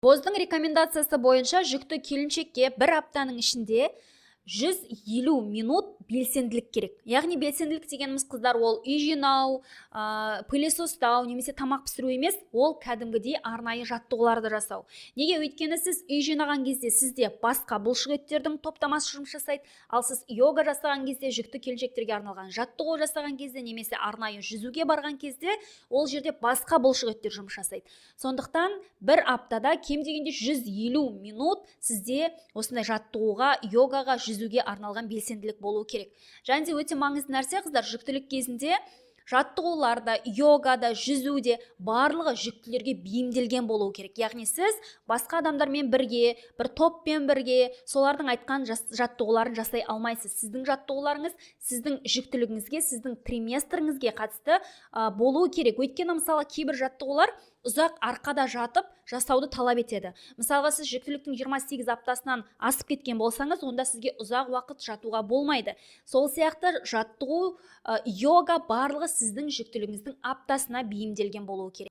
Боздың рекомендациясы бойынша жүкті келіншекке бір аптаның ішінде 150 минут белсенділік керек. Яғни белсенділік дегеніміз, қыздар, ол үй жинау, пылесостау немесе тамақ пісіру емес, ол кәдімгідей арнайы жаттығуларды жасау. Неге? Өйткені сіз үй жинаған кезде сізде басқа бұлшық еттердің топтамасы жұмыс жасайды, ал сіз йога жасаған кезде, жүкті келіншектерге арналған жаттығу жасаған кезде немесе арнайы жүзуге барған кезде, ол жерде басқа бұлшық еттер жұмыс жасайды. Сондықтан бір аптада кем дегенде 150 минут сізде осындай жаттығуға, йогаға, жүзуге арналған белсенділік болу керек. Және де өте маңызды нәрсе, қыздар, жүктілік кезінде жаттығуларда, йогада, жүзуде барлығы жүктілерге бейімделген болу керек. Яғни сіз басқа адамдармен бірге, бір топпен бірге солардың айтқан жаттығуларын жасай алмайсыз. Сіздің жаттығуларыңыз сіздің жүктілігіңізге, сіздің триместріңізге қатысты болуы керек. Өйткені мысалы кейбір жаттығулар ұзақ арқада жатып жасауды талап етеді. Мысалға, сіз жүктіліктің 28 аптасынан асып кеткен болсаңыз, онда сізге ұзақ уақыт жатуға болмайды. Сол сияқты жаттығу, йога барлығы сіздің жүктілігіңіздің аптасына бейімделген болуы керек.